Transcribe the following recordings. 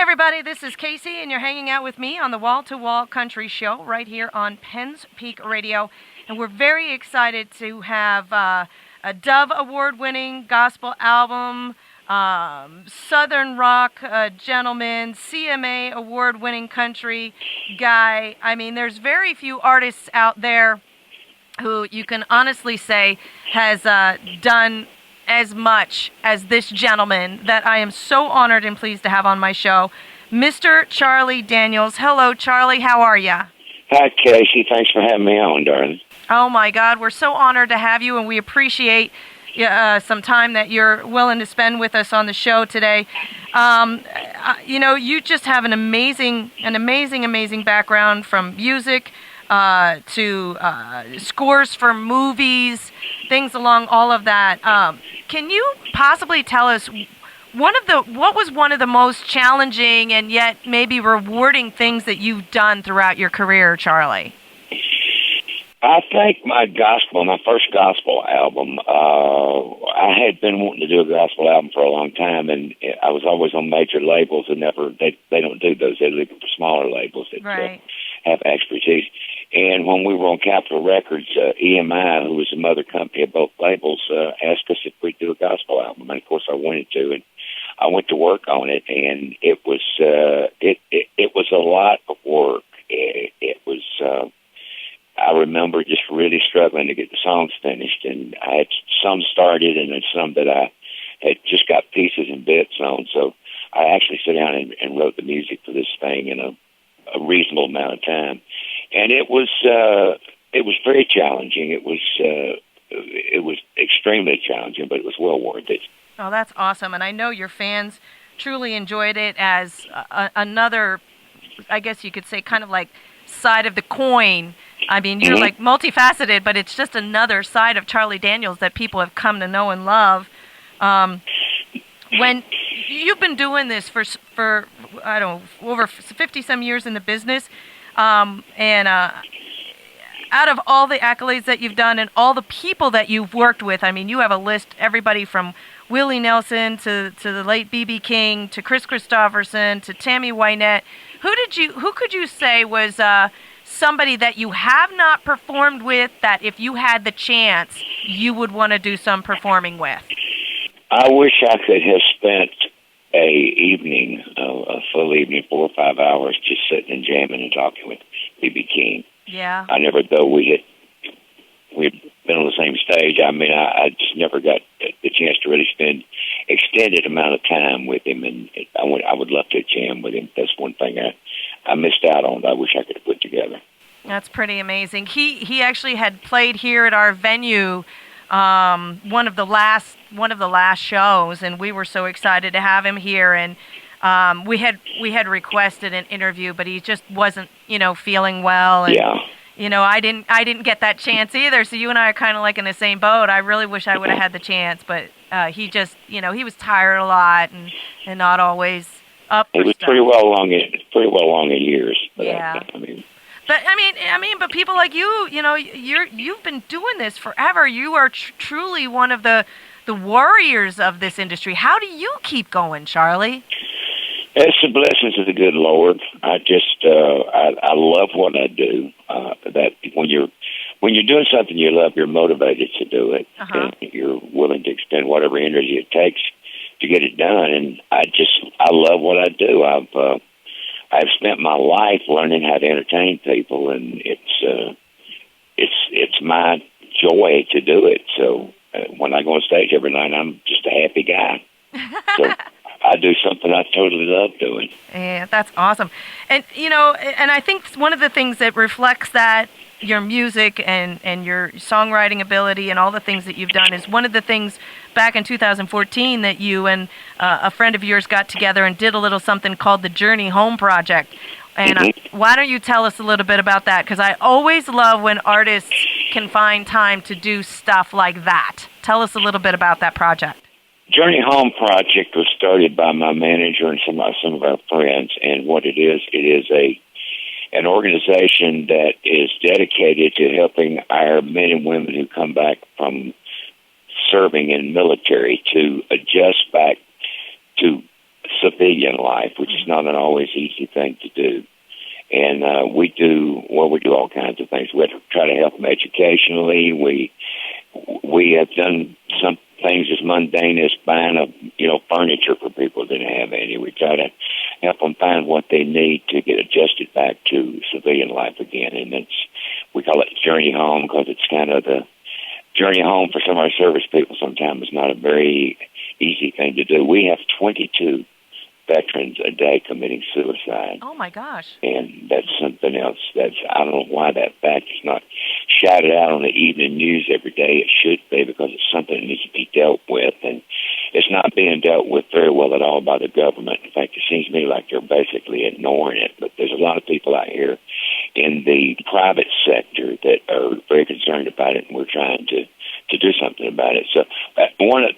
Everybody, this is Casey, and you're hanging out with me on the Wall to Wall Country Show right here on Penn's Peak Radio. And we're very excited to have a Dove Award-winning gospel album, Southern rock gentleman, CMA Award-winning country guy. I mean, there's very few artists out there who you can honestly say has done as much as this gentleman that I am so honored and pleased to have on my show, Mr. Charlie Daniels. Hello, Charlie. How are you? Hi, Casey. Thanks for having me on, darling. Oh, my God. We're so honored to have you, and we appreciate some time that you're willing to spend with us on the show today. You just have an amazing background, from music to scores for movies, things along all of that. Can you possibly tell us what was one of the most challenging and yet maybe rewarding things that you've done throughout your career, Charlie? I think my first gospel album, I had been wanting to do a gospel album for a long time, and I was always on major labels, and they don't do those. They're looking for smaller labels that right. Have expertise. And when we were on Capitol Records, EMI, who was the mother company of both labels, asked us if we'd do a gospel album. And of course I wanted to, and I went to work on it, and it was it was a lot of work. It was I remember just really struggling to get the songs finished, and I had some started and then some that I had just got pieces and bits on. So I actually sat down and wrote the music for this thing in a reasonable amount of time. And it was very challenging. It was extremely challenging, but it was well worth it. Oh, that's awesome. And I know your fans truly enjoyed it as another, I guess you could say, kind of like side of the coin. I mean, you're like multifaceted, but it's just another side of Charlie Daniels that people have come to know and love. When you've been doing this for I don't know, over 50-some years in the business, and out of all the accolades that you've done and all the people that you've worked with, I mean, you have a list, everybody from Willie Nelson to the late B.B. King to Chris Christopherson to Tammy Wynette. Who could you say was somebody that you have not performed with that if you had the chance you would want to do some performing with? I wish I could have spent a full evening, 4 or 5 hours, just sitting and jamming and talking with B.B. King. Yeah. I never, though we'd been on the same stage. I mean, I just never got the chance to really spend extended amount of time with him, and I would love to jam with him. That's one thing I missed out on that I wish I could have put together. That's pretty amazing. He actually had played here at our venue one of the last shows, and we were so excited to have him here. And we had requested an interview, but he just wasn't feeling well. And, yeah. I didn't get that chance either. So you and I are kind of like in the same boat. I really wish I would have had the chance, but he just he was tired a lot and not always up. He was pretty well along in years. But yeah. But people like you've been doing this forever. You are truly one of the warriors of this industry. How do you keep going, Charlie? It's the blessings of the good Lord. I just I love what I do. That when you're doing something you love, you're motivated to do it, and you're willing to expend whatever energy it takes to get it done. And I love what I do. I've spent my life learning how to entertain people, and it's my joy to do it. So when I go on stage every night, I'm just a happy guy. So I do something I totally love doing. Yeah, that's awesome. And and I think one of the things that reflects that, your music and your songwriting ability and all the things that you've done, is one of the things back in 2014 that you and a friend of yours got together and did a little something called the Journey Home Project. And why don't you tell us a little bit about that? Because I always love when artists can find time to do stuff like that. Tell us a little bit about that project. Journey Home Project was started by my manager and some of our friends, and what it is an organization that is dedicated to helping our men and women who come back from serving in military to adjust back to civilian life, which is not an always easy thing to do. And we do all kinds of things. We try to help them educationally. We have done some things as mundane as buying furniture for people that didn't have any. We try to help them find what they need to get adjusted back to civilian life again. And we call it Journey Home, because it's kind of the journey home for some of our service people. Sometimes it's not a very easy thing to do. We have 22 veterans a day committing suicide. Oh my gosh. And that's something else. I don't know why that fact is not shouted out on the evening news every day. It should be, because it's something that needs to be dealt with, and it's not being dealt with very well at all by the government. In fact, it seems to me like they're basically ignoring it. But there's a lot of people out here in the private sector that are very concerned about it, and we're trying to do something about it. So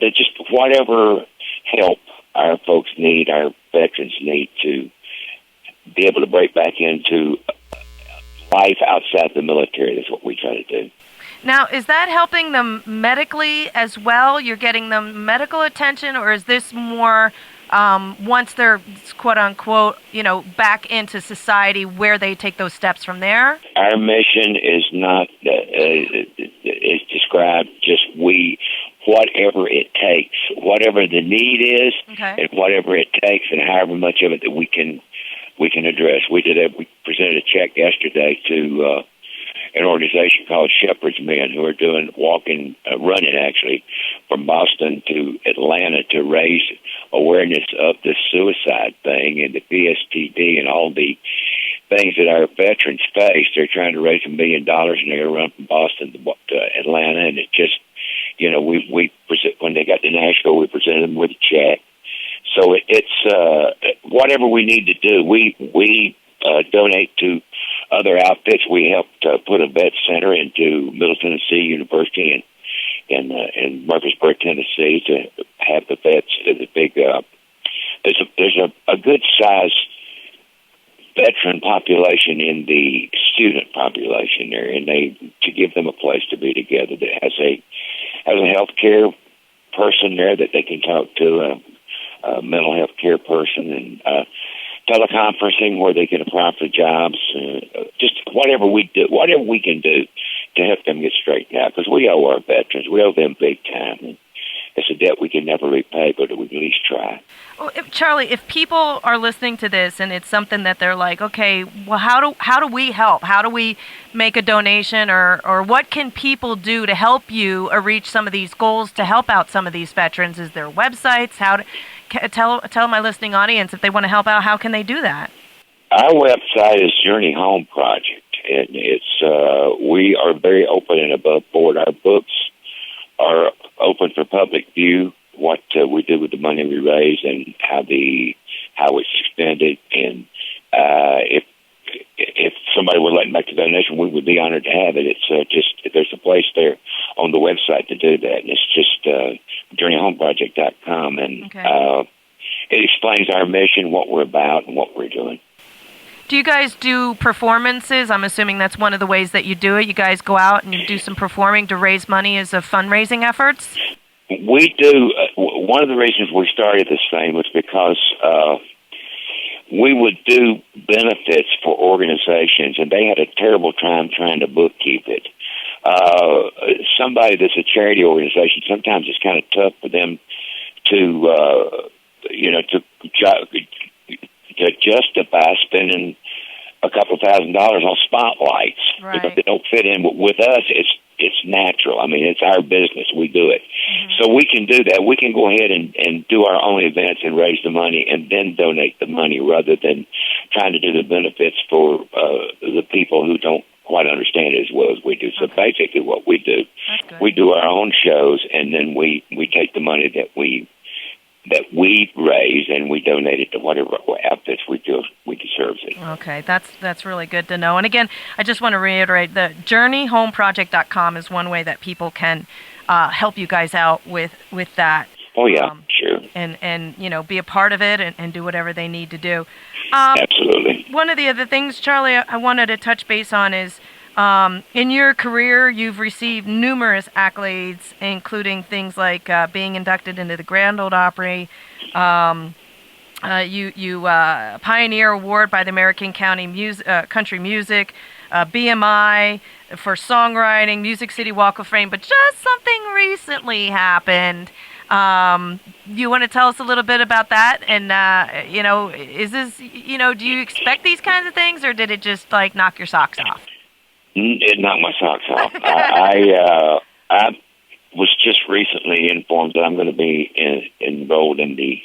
just whatever help our folks need, our veterans need to be able to break back into life outside the military. That's what we try to do. Now, is that helping them medically as well? You're getting them medical attention, or is this more once they're quote unquote, back into society, where they take those steps from there? Our mission is not is described just whatever it takes, whatever the need is, okay, and whatever it takes, and however much of it that we can address. We presented a check yesterday to an organization called Shepherd's Men, who are running actually from Boston to Atlanta to raise awareness of the suicide thing and the PSTD and all the things that our veterans face. They're trying to raise $1 million, and they're going to run from Boston to Atlanta, and it just, when they got to Nashville, we presented them with a check. So it's whatever we need to do. We donate to other outfits. We helped put a vet center into Middle Tennessee University in Murfreesboro, Tennessee, to have the vets. The big there's a good size veteran population in the student population there, and to give them a place to be together that has a healthcare person there that they can talk to, a mental health care person, and teleconferencing where they can apply for jobs. Just whatever we can do to help them get straightened out, because we owe our veterans. We owe them big time. And it's a debt we can never repay, but we can at least try. Well, Charlie, if people are listening to this and it's something that they're like, okay, well, how do we help? How do we make a donation, or what can people do to help you reach some of these goals, to help out some of these veterans? Is there websites? Tell my listening audience, if they want to help out, how can they do that? Our website is Journey Home Project, and we are very open and above board. Our books are open for public view, what we do with the money we raise and how it's expended. And if somebody would like to make a donation, we would be honored to have it. It's there's a place there on the website to do that, and it's just journeyhomeproject.com, and okay. It explains our mission, what we're about, and what we're doing. Do you guys do performances? I'm assuming that's one of the ways that you do it. You guys go out and you do some performing to raise money as a fundraising efforts? We do. One of the reasons we started this thing was because we would do benefits for organizations, and they had a terrible time trying to bookkeep it. Somebody that's a charity organization, sometimes it's kind of tough for them to justify spending a couple $1,000 on spotlights, right, because they don't fit in. With us, it's natural. I mean, it's our business. We do it. Mm-hmm. So we can do that. We can go ahead and do our own events and raise the money and then donate the money, rather than trying to do the benefits for the people who don't quite understand it as well as we do. So basically what we do, we do our own shows, and then we take the money that we raise and we donate it to whatever outfits we feel we can serve it. Okay, that's really good to know. And again, I just want to reiterate that journeyhomeproject.com is one way that people can help you guys out with that. Oh yeah, sure. And be a part of it and do whatever they need to do. Absolutely. One of the other things, Charlie, I wanted to touch base on is, in your career, you've received numerous accolades, including things like being inducted into the Grand Ole Opry, You Pioneer Award by the American Country Music, BMI for songwriting, Music City Walk of Fame. But just something recently happened. You want to tell us a little bit about that? And is this do you expect these kinds of things, or did it just like knock your socks off? It knocked my socks off. I was just recently informed that I'm going to be enrolled in the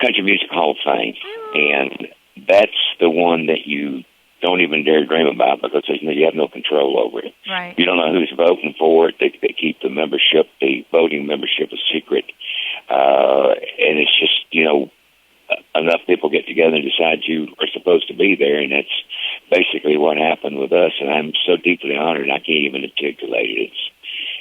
Country Music Hall of Fame, and that's the one that you don't even dare dream about because you have no control over it. Right. You don't know who's voting for it. They keep the voting membership a secret, and it's just enough people get together and decide you are supposed to be there, and that's basically what happened with us. And I'm so deeply honored I can't even articulate it.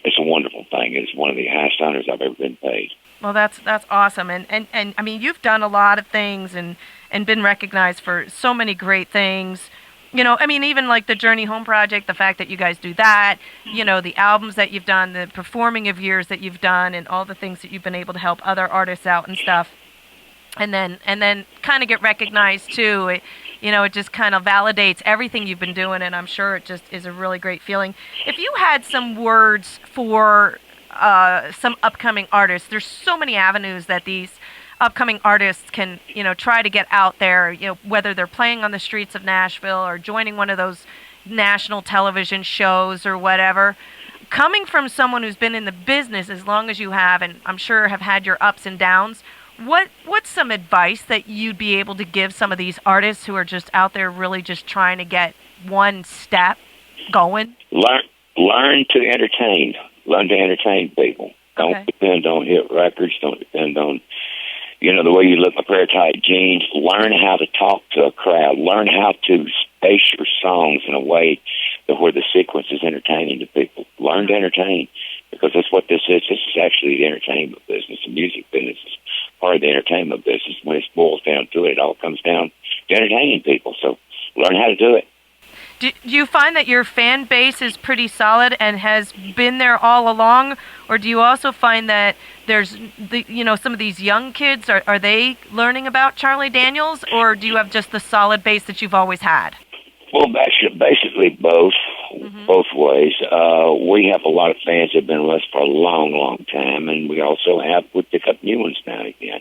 It's a wonderful thing. It's one of the highest honors I've ever been paid. Well, that's awesome, and I mean, you've done a lot of things and been recognized for so many great things. I mean, even like the Journey Home Project, the fact that you guys do that, the albums that you've done, the performing of years that you've done, and all the things that you've been able to help other artists out and stuff. And then kind of get recognized too. It just kind of validates everything you've been doing, and I'm sure it just is a really great feeling. If you had some words for some upcoming artists, there's so many avenues that these upcoming artists can, try to get out there, whether they're playing on the streets of Nashville or joining one of those national television shows or whatever. Coming from someone who's been in the business as long as you have, and I'm sure have had your ups and downs, what's some advice that you'd be able to give some of these artists who are just out there really just trying to get one step going? Learn to entertain. Learn to entertain people. Don't depend on hit records. Don't depend on, the way you look, a pair of tight jeans. Learn how to talk to a crowd. Learn how to space your songs in a way that where the sequence is entertaining to people. Learn to entertain, because that's what this is. This is actually the entertainment business. The music business is part of the entertainment business. When it boils down to it, it all comes down to entertaining people. So learn how to do it. Do you find that your fan base is pretty solid and has been there all along, or do you also find that there's some of these young kids are they learning about Charlie Daniels, or do you have just the solid base that you've always had? Well, basically both, both ways. We have a lot of fans that have been with us for a long, long time, and we also we pick up new ones now and again.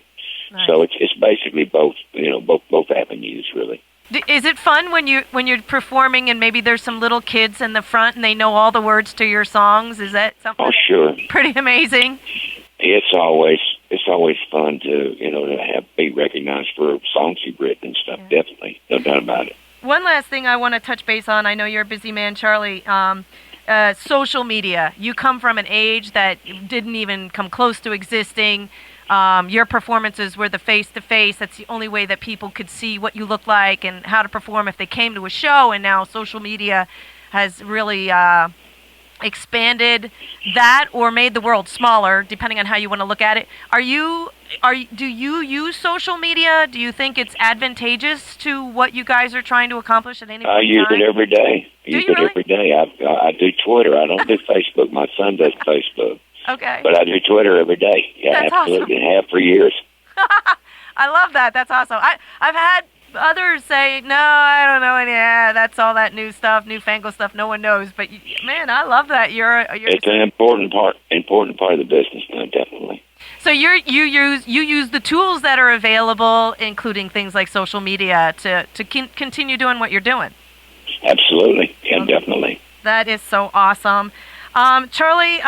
Nice. So it's basically both, both avenues really. Is it fun when you're performing and maybe there's some little kids in the front and they know all the words to your songs? Is that something? Oh, sure. Pretty amazing. It's always fun to be recognized for songs you've written and stuff. Yeah. Definitely, no doubt about it. One last thing I want to touch base on. I know you're a busy man, Charlie. Social media. You come from an age that didn't even come close to existing. Your performances were the face-to-face. That's the only way that people could see what you look like and how to perform if they came to a show. And now social media has really expanded that or made the world smaller, depending on how you want to look at it. Do you use social media? Do you think it's advantageous to what you guys are trying to accomplish at any point? I use it every day. Every day. I do Twitter. I don't do Facebook. My son does Facebook. Okay. But I do Twitter every day. Yeah, that's absolutely. Awesome. And have for years. I love that. That's awesome. I've had others say, no, I don't know any. Yeah, that's all that new stuff, newfangled stuff. No one knows. But man, I love that. It's an important part of the business. No, definitely. So you use the tools that are available, including things like social media, to continue doing what you're doing. Absolutely. Yeah, definitely. That is so awesome. Charlie,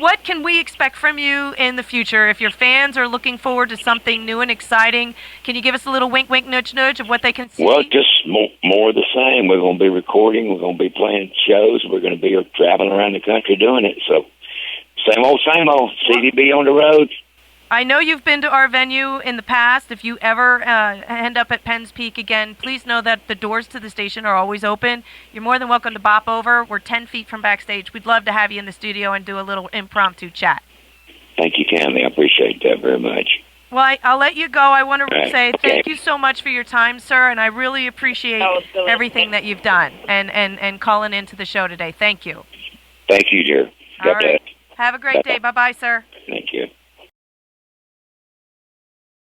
what can we expect from you in the future? If your fans are looking forward to something new and exciting, can you give us a little wink, wink, nudge, nudge of what they can see? Well, just more of the same. We're going to be recording. We're going to be playing shows. We're going to be traveling around the country doing it. So, same old, CDB on the road. I know you've been to our venue in the past. If you ever end up at Penn's Peak again, please know that the doors to the station are always open. You're more than welcome to bop over. We're 10 feet from backstage. We'd love to have you in the studio and do a little impromptu chat. Thank you, Tammy. I appreciate that very much. Well, I'll let you go. I want to say thank you so much for your time, sir, and I really appreciate everything that you've done and calling into the show today. Thank you. Thank you, dear. All right. Have a great day. Bye-bye, sir. Thank you.